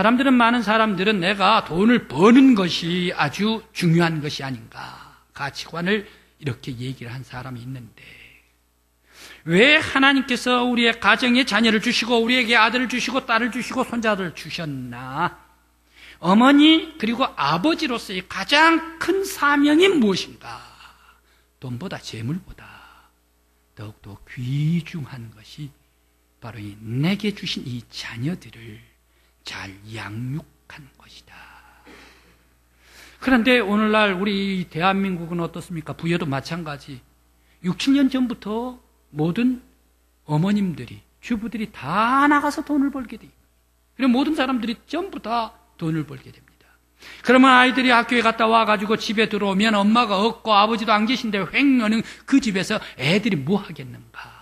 많은 사람들은 내가 돈을 버는 것이 아주 중요한 것이 아닌가, 가치관을 이렇게 얘기를 한 사람이 있는데, 왜 하나님께서 우리의 가정에 자녀를 주시고 우리에게 아들을 주시고 딸을 주시고 손자를 주셨나? 어머니 그리고 아버지로서의 가장 큰 사명이 무엇인가? 돈보다 재물보다 더욱더 귀중한 것이 바로 이 내게 주신 이 자녀들을 잘 양육한 것이다. 그런데 오늘날 우리 대한민국은 어떻습니까? 부여도 마찬가지. 6, 7년 전부터 모든 어머님들이, 주부들이 다 나가서 돈을 벌게 돼요. 그리고 모든 사람들이 전부 다 돈을 벌게 됩니다. 그러면 아이들이 학교에 갔다 와가지고 집에 들어오면 엄마가 없고 아버지도 안 계신데 횡하는 그 집에서 애들이 뭐 하겠는가?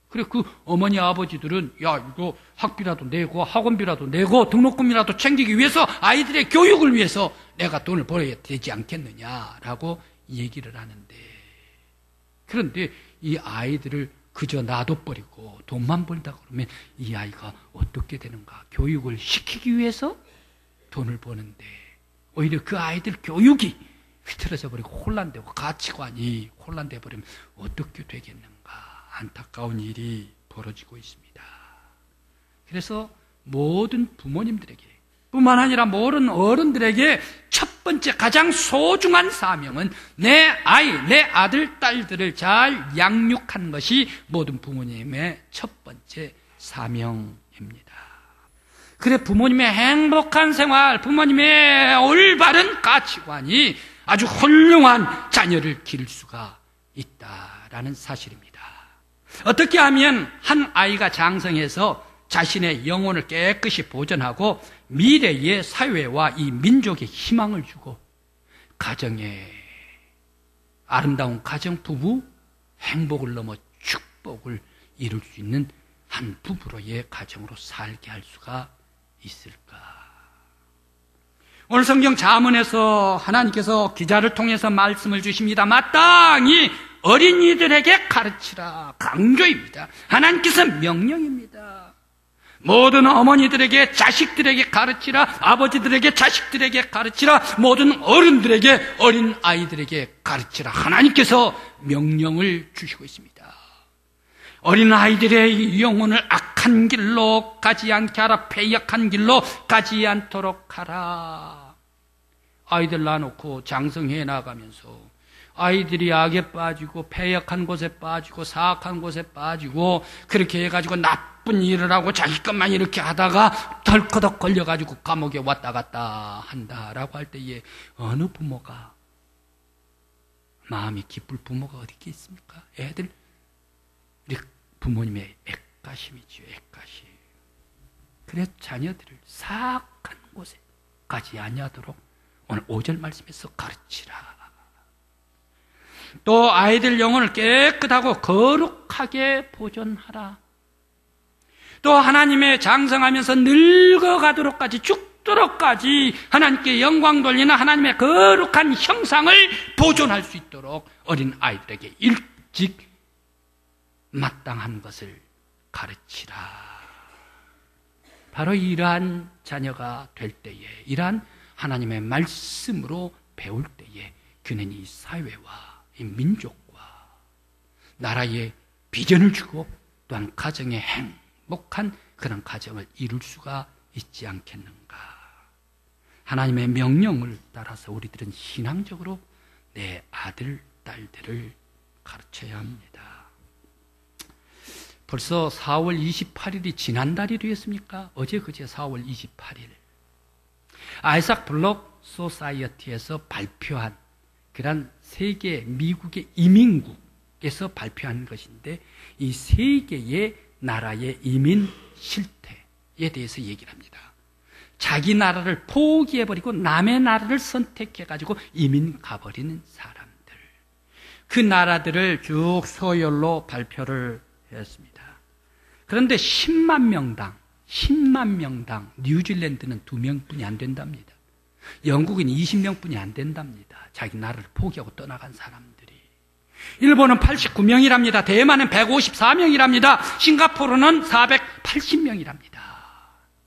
그리고 그 어머니 아버지들은 야, 이거 학비라도 내고 학원비라도 내고 등록금이라도 챙기기 위해서 아이들의 교육을 위해서 내가 돈을 벌어야 되지 않겠느냐라고 얘기를 하는데, 그런데 이 아이들을 그저 놔둬버리고 돈만 벌다 그러면 이 아이가 어떻게 되는가? 교육을 시키기 위해서 돈을 버는데 오히려 그 아이들 교육이 휘틀어져 버리고 혼란되고 가치관이 혼란돼 버리면 어떻게 되겠는가? 안타까운 일이 벌어지고 있습니다. 그래서 모든 부모님들에게 뿐만 아니라 모든 어른들에게 첫 번째 가장 소중한 사명은 내 아이, 내 아들, 딸들을 잘 양육하는 것이 모든 부모님의 첫 번째 사명입니다. 그래 부모님의 행복한 생활, 부모님의 올바른 가치관이 아주 훌륭한 자녀를 기를 수가 있다라는 사실입니다. 어떻게 하면 한 아이가 장성해서 자신의 영혼을 깨끗이 보존하고 미래의 사회와 이 민족의 희망을 주고 가정에 아름다운 가정 부부 행복을 넘어 축복을 이룰 수 있는 한 부부로의 가정으로 살게 할 수가 있을까? 오늘 성경 잠언에서 하나님께서 기자를 통해서 말씀을 주십니다. 마땅히 어린이들에게 가르치라. 강조입니다. 하나님께서 명령입니다. 모든 어머니들에게 자식들에게 가르치라. 아버지들에게 자식들에게 가르치라. 모든 어른들에게 어린 아이들에게 가르치라. 하나님께서 명령을 주시고 있습니다. 어린 아이들의 영혼을 악한 길로 가지 않게 하라. 패역한 길로 가지 않도록 하라. 아이들 낳아놓고 장성해 나가면서 아이들이 악에 빠지고 패역한 곳에 빠지고 사악한 곳에 빠지고 그렇게 해가지고 나쁜 일을 하고 자기 것만 이렇게 하다가 덜커덕 걸려가지고 감옥에 왔다 갔다 한다라고 할 때에 어느 부모가 마음이 기쁠 부모가 어디 있겠습니까? 애들 우리 부모님의 애가심이지요. 애가심. 그래서 자녀들을 사악한 곳에 가지 아니하도록 오늘 5절 말씀에서 가르치라. 또 아이들 영혼을 깨끗하고 거룩하게 보존하라. 또 하나님의 장성하면서 늙어가도록까지 죽도록까지 하나님께 영광 돌리는 하나님의 거룩한 형상을 보존할 수 있도록 어린 아이들에게 일찍 마땅한 것을 가르치라. 바로 이러한 자녀가 될 때에, 이러한 하나님의 말씀으로 배울 때에 그는 이 사회와 이 민족과 나라에 비전을 주고 또한 가정에 행복한 그런 가정을 이룰 수가 있지 않겠는가. 하나님의 명령을 따라서 우리들은 신앙적으로 내 아들, 딸들을 가르쳐야 합니다. 벌써 4월 28일이 지난달이 되었습니까? 어제 그제 4월 28일 아이삭 블록 소사이어티에서 발표한 그런 세계 미국의 이민국에서 발표한 것인데 이 세 개의 나라의 이민 실태에 대해서 얘기를 합니다. 자기 나라를 포기해버리고 남의 나라를 선택해가지고 이민 가버리는 사람들, 그 나라들을 쭉 서열로 발표를 했습니다. 그런데 10만 명당 뉴질랜드는 2명뿐이 안 된답니다. 영국은 20명뿐이 안 된답니다. 자기 나라를 포기하고 떠나간 사람들이. 일본은 89명이랍니다. 대만은 154명이랍니다. 싱가포르는 480명이랍니다.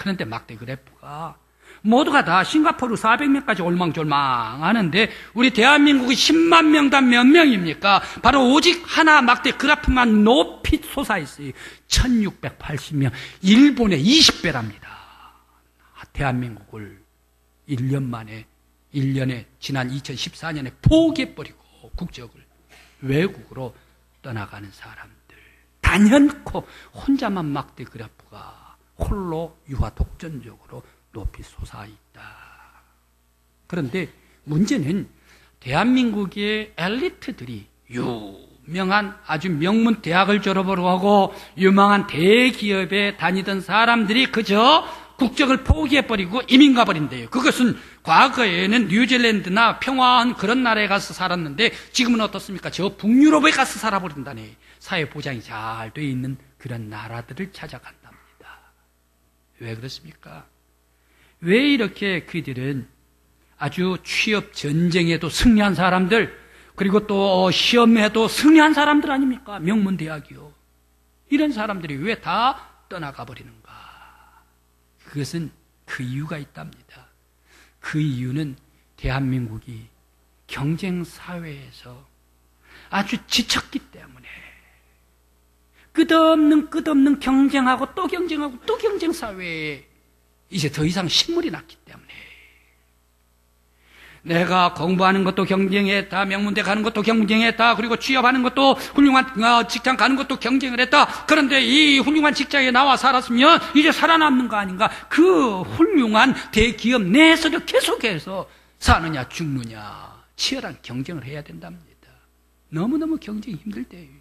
그런데 막대 그래프가 모두가 다 싱가포르 400명까지 올망졸망 하는데 우리 대한민국이 10만 명당 몇 명입니까? 바로 오직 하나 막대 그래프만 높이 솟아있어요. 1680명. 일본의 20배랍니다. 대한민국을 1년 만에 1년에 지난 2014년에 포기해버리고 국적을 외국으로 떠나가는 사람들. 단연코 혼자만 막대 그래프가 홀로 유아 독전적으로 높이 솟아있다. 그런데 문제는 대한민국의 엘리트들이 유명한 아주 명문 대학을 졸업을 하고 유명한 대기업에 다니던 사람들이 그저 국적을 포기해버리고 이민 가버린대요. 그것은 과거에는 뉴질랜드나 평화한 그런 나라에 가서 살았는데 지금은 어떻습니까? 저 북유럽에 가서 살아버린다네. 사회보장이 잘 돼 있는 그런 나라들을 찾아간답니다. 왜 그렇습니까? 왜 이렇게 그들은 아주 취업 전쟁에도 승리한 사람들, 그리고 또 시험에도 승리한 사람들 아닙니까? 명문 대학이요. 이런 사람들이 왜 다 떠나가 버리는가? 그것은 그 이유가 있답니다. 그 이유는 대한민국이 경쟁 사회에서 아주 지쳤기 때문에 끝없는 경쟁하고 또 경쟁하고 또 경쟁 사회에 이제 더 이상 신물이 났기 때문에 내가 공부하는 것도 경쟁했다, 명문대 가는 것도 경쟁했다, 그리고 취업하는 것도 훌륭한 직장 가는 것도 경쟁을 했다. 그런데 이 훌륭한 직장에 나와 살았으면 이제 살아남는 거 아닌가? 그 훌륭한 대기업 내에서도 계속해서 사느냐 죽느냐 치열한 경쟁을 해야 된답니다. 너무너무 경쟁이 힘들대요.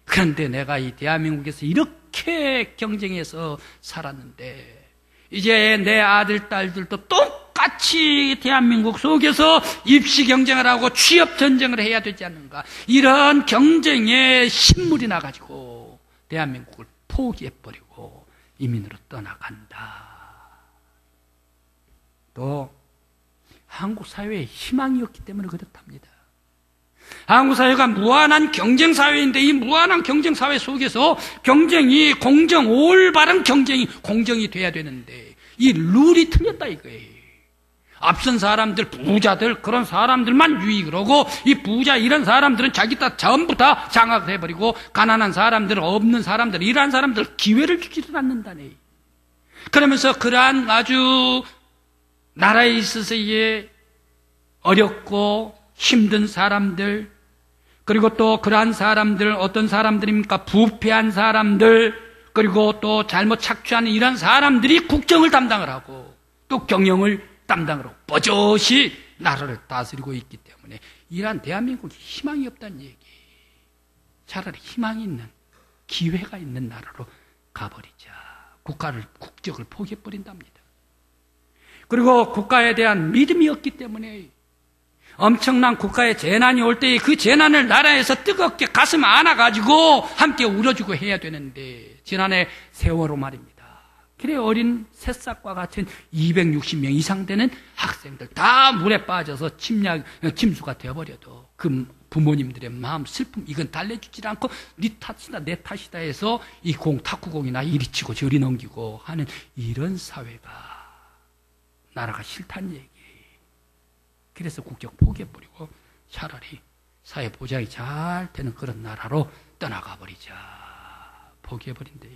그런데 내가 이 대한민국에서 이렇게 경쟁해서 살았는데 이제 내 아들, 딸들도 똑같이 대한민국 속에서 입시 경쟁을 하고 취업 전쟁을 해야 되지 않는가. 이런 경쟁에 신물이 나가지고 대한민국을 포기해버리고 이민으로 떠나간다. 또 한국 사회의 희망이었기 때문에 그렇답니다. 한국 사회가 무한한 경쟁 사회인데 이 무한한 경쟁 사회 속에서 경쟁이 올바른 경쟁이 공정이 돼야 되는데 이 룰이 틀렸다 이거예요. 앞선 사람들, 부자들 그런 사람들만 유익을 하고 이 부자 이런 사람들은 자기 다 전부 다 장악을 해버리고 가난한 사람들, 없는 사람들, 이러한 사람들 기회를 주지를 않는다네. 그러면서 그러한 아주 나라에 있어서의 어렵고 힘든 사람들, 그리고 또 그러한 사람들, 어떤 사람들입니까? 부패한 사람들, 그리고 또 잘못 착취하는 이런 사람들이 국정을 담당을 하고 또 경영을 담당을 하고 버젓이 나라를 다스리고 있기 때문에 이러한 대한민국이 희망이 없다는 얘기. 차라리 희망이 있는, 기회가 있는 나라로 가버리자. 국적을 포기해버린답니다. 그리고 국가에 대한 믿음이 없기 때문에 엄청난 국가의 재난이 올 때 그 재난을 나라에서 뜨겁게 가슴 안아가지고 함께 울어주고 해야 되는데 지난해 세월호 말입니다. 그래 어린 새싹과 같은 260명 이상 되는 학생들 다 물에 빠져서 침수가 되어버려도 그 부모님들의 마음 슬픔 이건 달래주질 않고 네 탓이다 내 탓이다 해서 이 탁구공이나 이리 치고 저리 넘기고 하는 이런 사회가 나라가 싫다는 얘기. 그래서 국적 포기해버리고 차라리 사회 보장이 잘 되는 그런 나라로 떠나가 버리자. 포기해버린대.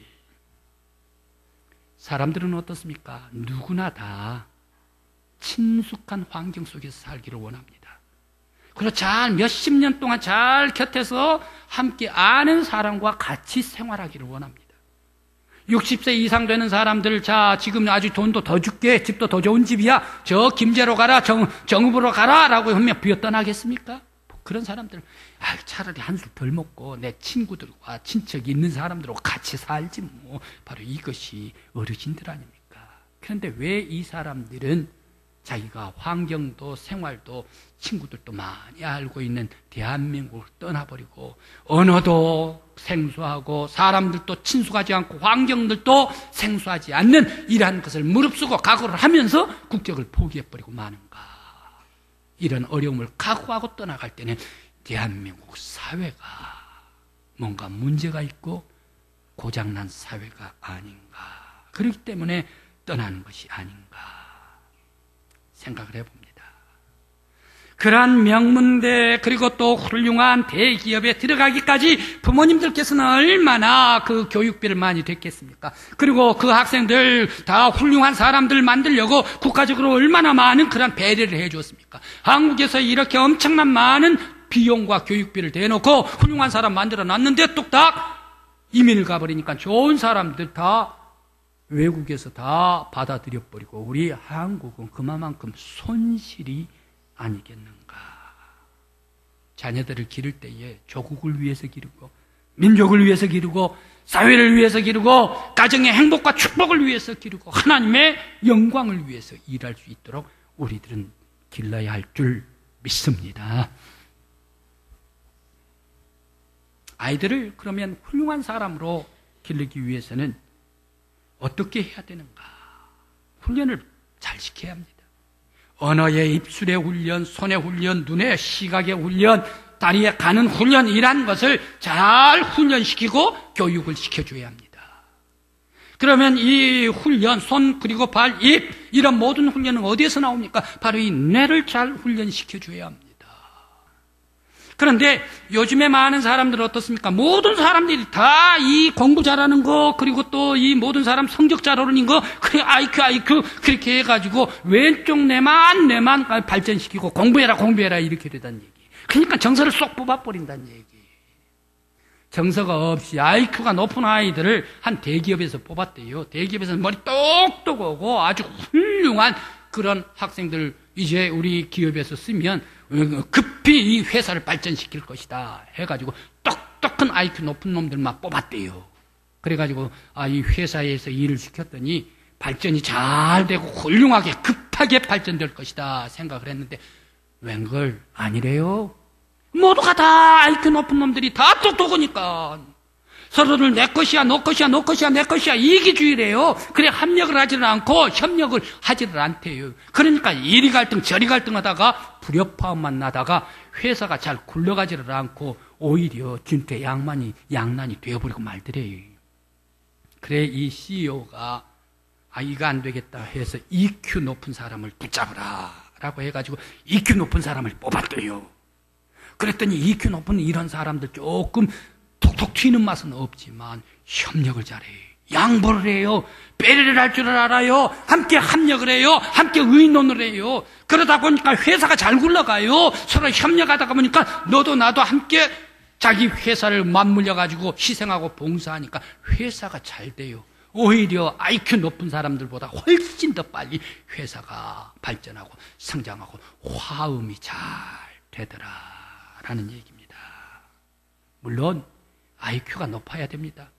사람들은 어떻습니까? 누구나 다 친숙한 환경 속에서 살기를 원합니다. 그리고 잘 몇십 년 동안 잘 곁에서 함께 아는 사람과 같이 생활하기를 원합니다. 60세 이상 되는 사람들, 자, 지금 아주 돈도 더 줄게, 집도 더 좋은 집이야, 저 김제로 가라, 정읍으로 가라, 라고 하면 비어 떠나겠습니까? 그런 사람들, 차라리 한술 덜 먹고 내 친구들과 친척이 있는 사람들하고 같이 살지 뭐. 바로 이것이 어르신들 아닙니까? 그런데 왜 이 사람들은 자기가 환경도 생활도 친구들도 많이 알고 있는 대한민국을 떠나버리고 언어도 생소하고 사람들도 친숙하지 않고 환경들도 생소하지 않는 이러한 것을 무릅쓰고 각오를 하면서 국적을 포기해버리고 마는가. 이런 어려움을 각오하고 떠나갈 때는 대한민국 사회가 뭔가 문제가 있고 고장난 사회가 아닌가. 그렇기 때문에 떠나는 것이 아닌가 생각을 해봅니다. 그러한 명문대 그리고 또 훌륭한 대기업에 들어가기까지 부모님들께서는 얼마나 그 교육비를 많이 댔겠습니까? 그리고 그 학생들 다 훌륭한 사람들 만들려고 국가적으로 얼마나 많은 그런 배려를 해줬습니까? 한국에서 이렇게 엄청난 많은 비용과 교육비를 대놓고 훌륭한 사람 만들어놨는데 뚝딱 이민을 가버리니까 좋은 사람들 다 외국에서 다 받아들여버리고 우리 한국은 그만큼 손실이 아니겠는가. 자녀들을 기를 때에 조국을 위해서 기르고 민족을 위해서 기르고 사회를 위해서 기르고 가정의 행복과 축복을 위해서 기르고 하나님의 영광을 위해서 일할 수 있도록 우리들은 길러야 할 줄 믿습니다. 아이들을 그러면 훌륭한 사람으로 기르기 위해서는 어떻게 해야 되는가? 훈련을 잘 시켜야 합니다. 언어의 입술의 훈련, 손의 훈련, 눈의 시각의 훈련, 다리에 가는 훈련 이란 것을 잘 훈련시키고 교육을 시켜줘야 합니다. 그러면 이 훈련, 손 그리고 발, 입 이런 모든 훈련은 어디에서 나옵니까? 바로 이 뇌를 잘 훈련시켜줘야 합니다. 그런데 요즘에 많은 사람들은 어떻습니까? 모든 사람들이 다 이 공부 잘하는 거 그리고 또 이 모든 사람 성적 잘 오르는 거 그래 IQ 그렇게 해가지고 왼쪽 뇌만 발전시키고 공부해라 이렇게 되다는 얘기. 그러니까 정서를 쏙 뽑아버린다는 얘기. 정서가 없이 IQ가 높은 아이들을 한 대기업에서 뽑았대요. 대기업에서는 머리 똑똑하고 아주 훌륭한 그런 학생들 이제 우리 기업에서 쓰면 급히 이 회사를 발전시킬 것이다 해가지고 똑똑한 IQ 높은 놈들만 뽑았대요. 그래가지고 이 회사에서 일을 시켰더니 발전이 잘 되고 훌륭하게 급하게 발전될 것이다 생각을 했는데 웬걸 아니래요. 모두가 다 IQ 높은 놈들이 다 똑똑하니까 서로를 내 것이야 너 것이야 내 것이야 이기주의래요. 그래 합력을 하지를 않고 협력을 하지를 않대요. 그러니까 이리 갈등 저리 갈등하다가 불협화음만 나다가 회사가 잘 굴러가지를 않고 오히려 진퇴양난이 되어버리고 말더래요. 그래 이 CEO가 이거 안 되겠다 해서 EQ 높은 사람을 붙잡으라 라고 해가지고 EQ 높은 사람을 뽑았대요. 그랬더니 EQ 높은 이런 사람들 조금 톡톡 튀는 맛은 없지만 협력을 잘해요. 양보를 해요. 배려를 할 줄을 알아요. 함께 합력을 해요. 함께 의논을 해요. 그러다 보니까 회사가 잘 굴러가요. 서로 협력하다가 보니까 너도 나도 함께 자기 회사를 맞물려가지고 희생하고 봉사하니까 회사가 잘 돼요. 오히려 IQ 높은 사람들보다 훨씬 더 빨리 회사가 발전하고 성장하고 화음이 잘 되더라라는 얘기입니다. 물론 IQ가 높아야 됩니다.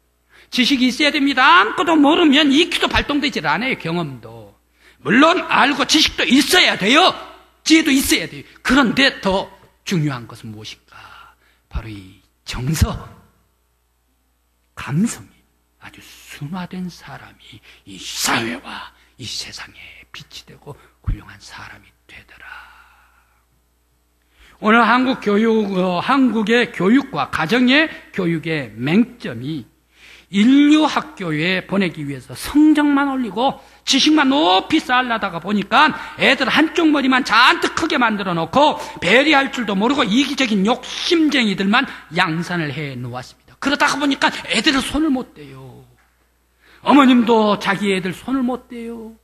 지식이 있어야 됩니다. 아무것도 모르면 EQ도 발동되질 않아요. 경험도. 물론 알고 지식도 있어야 돼요. 지혜도 있어야 돼요. 그런데 더 중요한 것은 무엇인가? 바로 이 정서, 감성이 아주 순화된 사람이 이 사회와 이 세상에 빛이 되고 훌륭한 사람이 되더라. 오늘 한국의 교육과 가정의 교육의 맹점이 인류학교에 보내기 위해서 성적만 올리고 지식만 높이 쌓으려다가 보니까 애들 한쪽 머리만 잔뜩 크게 만들어 놓고 배려할 줄도 모르고 이기적인 욕심쟁이들만 양산을 해 놓았습니다. 그러다가 보니까 애들은 손을 못 대요. 어머님도 자기 애들 손을 못 대요.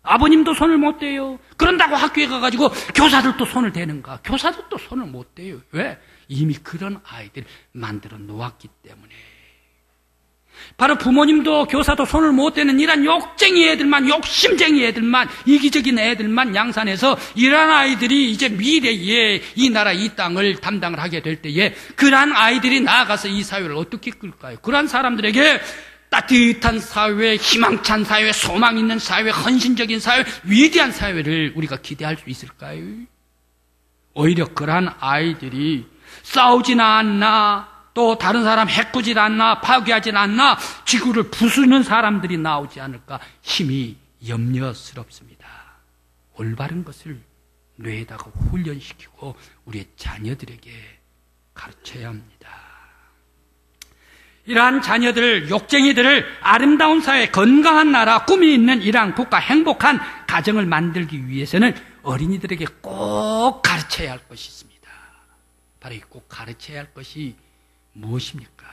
아버님도 손을 못 대요. 그런다고 학교에 가가지고 교사들도 손을 대는가? 교사들도 손을 못 대요. 왜? 이미 그런 아이들을 만들어 놓았기 때문에. 바로 부모님도 교사도 손을 못 대는 이런 욕쟁이 애들만, 욕심쟁이 애들만, 이기적인 애들만 양산해서 이런 아이들이 이제 미래에 이 나라 이 땅을 담당을 하게 될 때에 그러한 아이들이 나아가서 이 사회를 어떻게 끌까요? 그러한 사람들에게 따뜻한 사회, 희망찬 사회, 소망 있는 사회, 헌신적인 사회, 위대한 사회를 우리가 기대할 수 있을까요? 오히려 그러한 아이들이 싸우진 않나, 또 다른 사람 해코질 않나, 파괴하진 않나, 지구를 부수는 사람들이 나오지 않을까 힘이 염려스럽습니다. 올바른 것을 뇌에다가 훈련시키고 우리의 자녀들에게 가르쳐야 합니다. 이러한 자녀들, 욕쟁이들을 아름다운 사회, 건강한 나라, 꿈이 있는 이러한 국가, 행복한 가정을 만들기 위해서는 어린이들에게 꼭 가르쳐야 할 것이 있습니다. 바로 이 꼭 가르쳐야 할 것이 무엇입니까?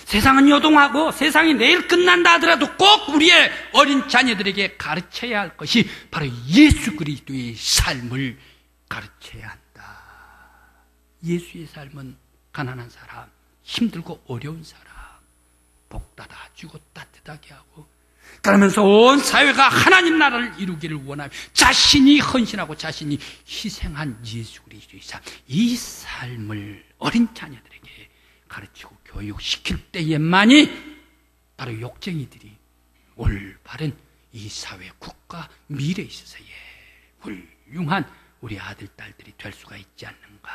세상은 요동하고 세상이 내일 끝난다 하더라도 꼭 우리의 어린 자녀들에게 가르쳐야 할 것이 바로 예수 그리스도의 삶을 가르쳐야 한다. 예수의 삶은 가난한 사람, 힘들고 어려운 사람, 복받아 주고 따뜻하게 하고, 그러면서 온 사회가 하나님 나라를 이루기를 원하며 자신이 헌신하고 자신이 희생한 예수 그리스도의 삶, 이 삶을 어린 자녀들에게 가르치고 교육시킬 때에만이 바로 욕쟁이들이 올바른 이 사회, 국가, 미래에 있어서의 훌륭한 우리 아들, 딸들이 될 수가 있지 않는가.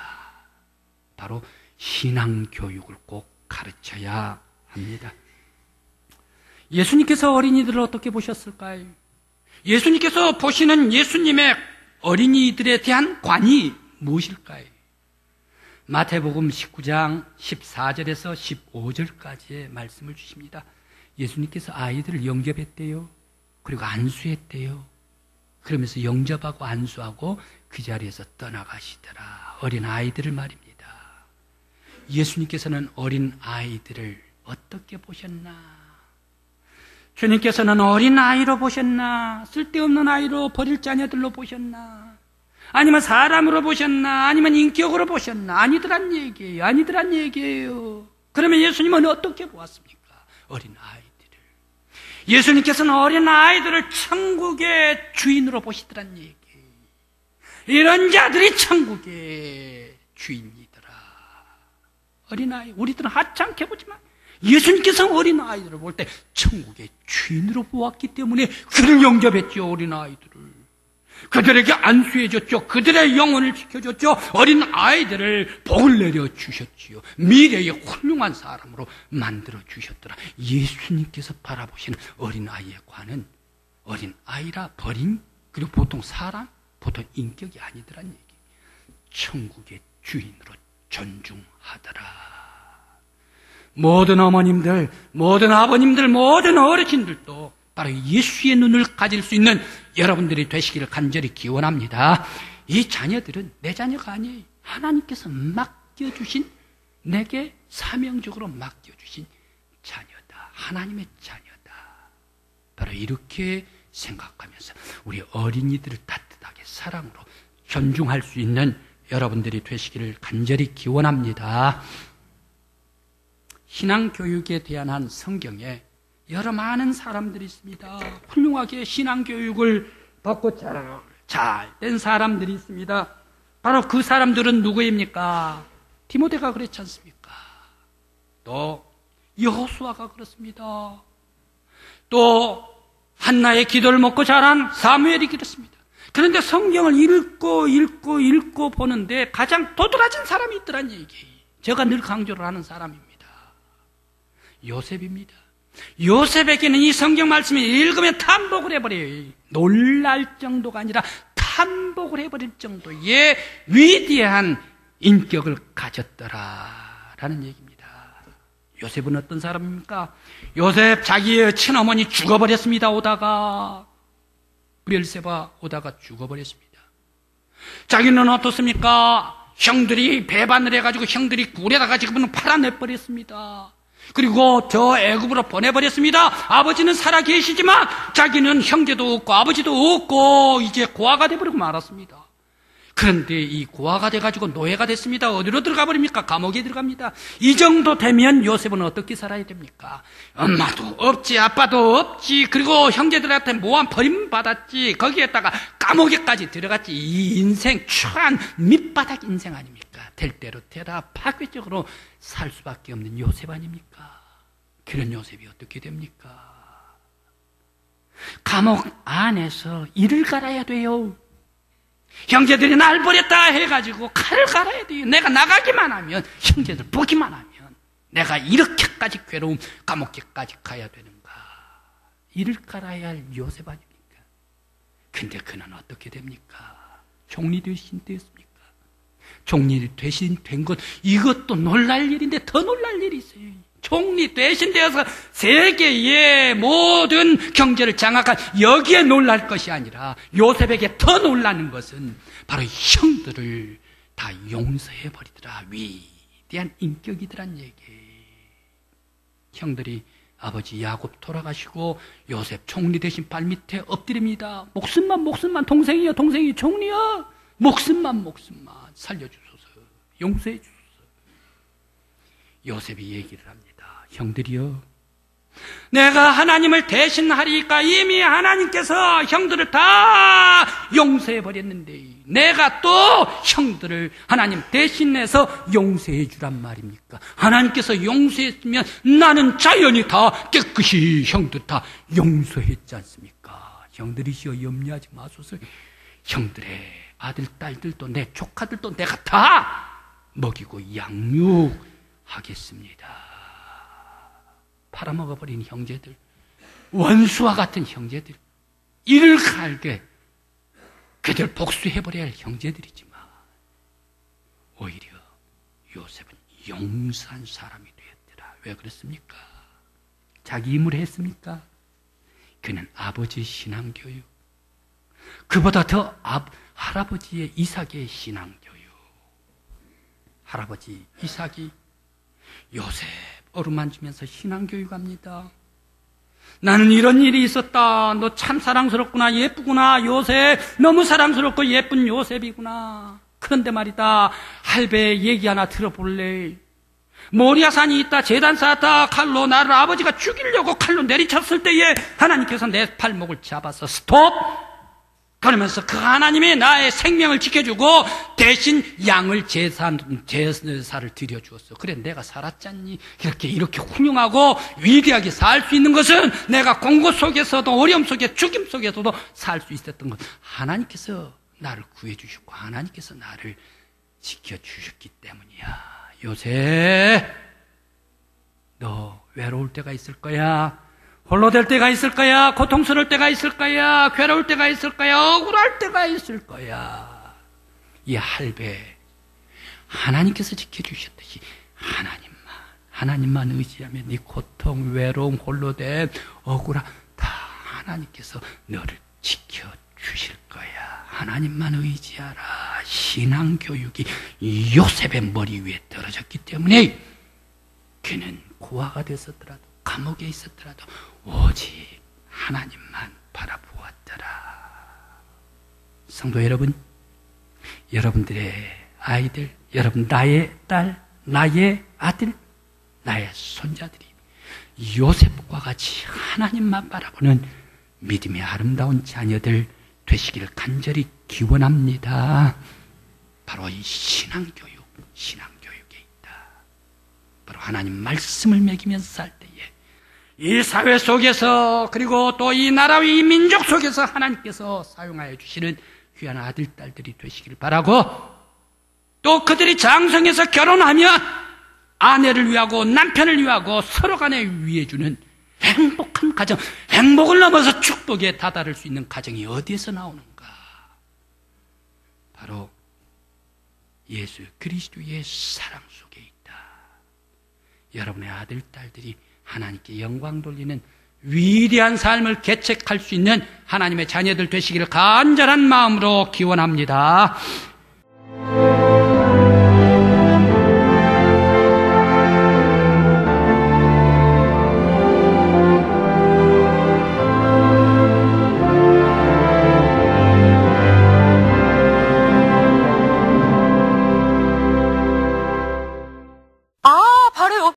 바로 신앙교육을 꼭 가르쳐야 합니다. 예수님께서 어린이들을 어떻게 보셨을까요? 예수님께서 보시는 예수님의 어린이들에 대한 관이 무엇일까요? 마태복음 19장 14절에서 15절까지의 말씀을 주십니다. 예수님께서 아이들을 영접했대요. 그리고 안수했대요. 그러면서 영접하고 안수하고 그 자리에서 떠나가시더라. 어린 아이들을 말입니다. 예수님께서는 어린 아이들을 어떻게 보셨나? 주님께서는 어린 아이로 보셨나? 쓸데없는 아이로, 버릴 자녀들로 보셨나? 아니면 사람으로 보셨나? 아니면 인격으로 보셨나? 아니더란 얘기예요. 아니더란 얘기예요. 그러면 예수님은 어떻게 보았습니까? 어린 아이들을. 예수님께서는 어린 아이들을 천국의 주인으로 보시더란 얘기예요. 이런 자들이 천국의 주인이더라. 어린아이, 우리들은 하찮게 보지만 예수님께서 어린아이들을 볼 때 천국의 주인으로 보았기 때문에 그를 영접했죠. 어린아이들을 그들에게 안수해줬죠. 그들의 영혼을 지켜줬죠. 어린아이들을 복을 내려주셨지요. 미래의 훌륭한 사람으로 만들어주셨더라. 예수님께서 바라보시는 어린아이의 관은 어린아이라 버림, 그리고 보통 사람, 보통 인격이 아니더란 얘기. 천국의 주인으로 존중하더라. 모든 어머님들, 모든 아버님들, 모든 어르신들도 바로 예수의 눈을 가질 수 있는 여러분들이 되시기를 간절히 기원합니다. 이 자녀들은 내 자녀가 아니에요. 하나님께서 맡겨주신, 내게 사명적으로 맡겨주신 자녀다. 하나님의 자녀다. 바로 이렇게 생각하면서 우리 어린이들을 따뜻하게 사랑으로 존중할 수 있는 여러분들이 되시기를 간절히 기원합니다. 신앙교육에 대한 한 성경에 여러 많은 사람들이 있습니다. 훌륭하게 신앙교육을 받고 잘된 사람들이 있습니다. 바로 그 사람들은 누구입니까? 디모데가 그렇지 않습니까? 또 여호수아가 그렇습니다. 또 한나의 기도를 먹고 자란 사무엘이 그렇습니다. 그런데 성경을 읽고 보는데 가장 도드라진 사람이 있더란 얘기예요. 제가 늘 강조를 하는 사람입니다. 요셉입니다. 요셉에게는 이 성경 말씀을 읽으면 탐복을 해버려요. 놀랄 정도가 아니라 탐복을 해버릴 정도의 위대한 인격을 가졌더라라는 얘기입니다. 요셉은 어떤 사람입니까? 요셉 자기의 친어머니 죽어버렸습니다. 오다가 브엘세바 오다가 죽어버렸습니다. 자기는 어떻습니까? 형들이 배반을 해가지고 형들이 굴에다가 지금은 팔아내버렸습니다. 그리고 저 애굽으로 보내버렸습니다. 아버지는 살아 계시지만 자기는 형제도 없고 아버지도 없고 이제 고아가 돼버리고 말았습니다. 그런데 이 고아가 돼가지고 노예가 됐습니다. 어디로 들어가 버립니까? 감옥에 들어갑니다. 이 정도 되면 요셉은 어떻게 살아야 됩니까? 엄마도 없지, 아빠도 없지, 그리고 형제들한테 모함 버림받았지, 거기에다가 감옥에까지 들어갔지. 이 인생 추한 밑바닥 인생 아닙니까? 될 대로 되라 파괴적으로 살 수밖에 없는 요셉 아닙니까? 그런 요셉이 어떻게 됩니까? 감옥 안에서 이를 갈아야 돼요. 형제들이 날 버렸다 해가지고 칼을 갈아야 돼요. 내가 나가기만 하면, 형제들 보기만 하면 내가 이렇게까지 괴로움, 감옥에까지 가야 되는가. 이를 갈아야 할 요셉 아닙니까? 근데 그는 어떻게 됩니까? 종리 되신 되었습니까? 종리 되신 된 것, 이것도 놀랄 일인데 더 놀랄 일이 있어요. 총리 대신 되어서 세계의 모든 경제를 장악한 여기에 놀랄 것이 아니라 요셉에게 더 놀라는 것은 바로 형들을 다 용서해버리더라. 위대한 인격이더란 얘기예요. 형들이 아버지 야곱 돌아가시고 요셉 총리 대신 발밑에 엎드립니다. 목숨만 동생이요 총리요 목숨만 살려주소서, 용서해 주소서. 요셉이 얘기를 합니다. 형들이요, 내가 하나님을 대신하리까 이미 하나님께서 형들을 다 용서해버렸는데 내가 또 형들을 하나님 대신해서 용서해 주란 말입니까? 하나님께서 용서했으면 나는 자연히 다 깨끗이 형들 다 용서했지 않습니까? 형들이시여 염려하지 마소서. 형들의 아들, 딸들도 내 조카들도 내가 다 먹이고 양육하겠습니다. 팔아먹어버린 형제들, 원수와 같은 형제들, 이를 갈게 그들 복수해버려야 할 형제들이지만 오히려 요셉은 용서한 사람이 되었더라. 왜 그렇습니까? 자기 임무를 했습니까? 그는 아버지 신앙교육, 그보다 더 할아버지의 이삭의 신앙교육. 할아버지 이삭이 요셉 어루만지면서 신앙교육합니다. 나는 이런 일이 있었다. 너 참 사랑스럽구나. 예쁘구나. 요셉 너무 사랑스럽고 예쁜 요셉이구나. 그런데 말이다, 할배 얘기 하나 들어볼래? 모리아산이 있다. 제단 쌓았다. 칼로 나를 아버지가 죽이려고 칼로 내리쳤을 때에 하나님께서 내 발목을 잡아서 스톱! 그러면서 그 하나님이 나의 생명을 지켜주고 대신 양을 제사를 드려주었어. 그래 내가 살았잖니. 이렇게 훌륭하고 위대하게 살 수 있는 것은 내가 공고 속에서도 어려움 속에 죽임 속에서도 살 수 있었던 것, 하나님께서 나를 구해주셨고 하나님께서 나를 지켜주셨기 때문이야. 요셉, 너 외로울 때가 있을 거야. 홀로 될 때가 있을 거야. 고통스러울 때가 있을 거야. 괴로울 때가 있을 거야. 억울할 때가 있을 거야. 이 할배, 하나님께서 지켜주셨듯이 하나님만 의지하면 네 고통, 외로움, 홀로됨, 억울함 다 하나님께서 너를 지켜주실 거야. 하나님만 의지하라. 신앙교육이 요셉의 머리 위에 떨어졌기 때문에 그는 고아가 됐었더라도 감옥에 있었더라도 오직 하나님만 바라보았더라. 성도 여러분, 여러분들의 아이들, 여러분 나의 딸, 나의 아들, 나의 손자들이 요셉과 같이 하나님만 바라보는 믿음의 아름다운 자녀들 되시기를 간절히 기원합니다. 바로 이 신앙교육에 있다. 바로 하나님 말씀을 먹이면서 살 때에 이 사회 속에서, 그리고 또 이 나라와 이 민족 속에서 하나님께서 사용하여 주시는 귀한 아들, 딸들이 되시기를 바라고, 또 그들이 장성해서 결혼하면 아내를 위하고 남편을 위하고 서로 간에 위해주는 행복한 가정, 행복을 넘어서 축복에 다다를 수 있는 가정이 어디에서 나오는가? 바로 예수 그리스도의 사랑 속에 있다. 여러분의 아들, 딸들이 하나님께 영광 돌리는 위대한 삶을 개척할 수 있는 하나님의 자녀들 되시기를 간절한 마음으로 기원합니다.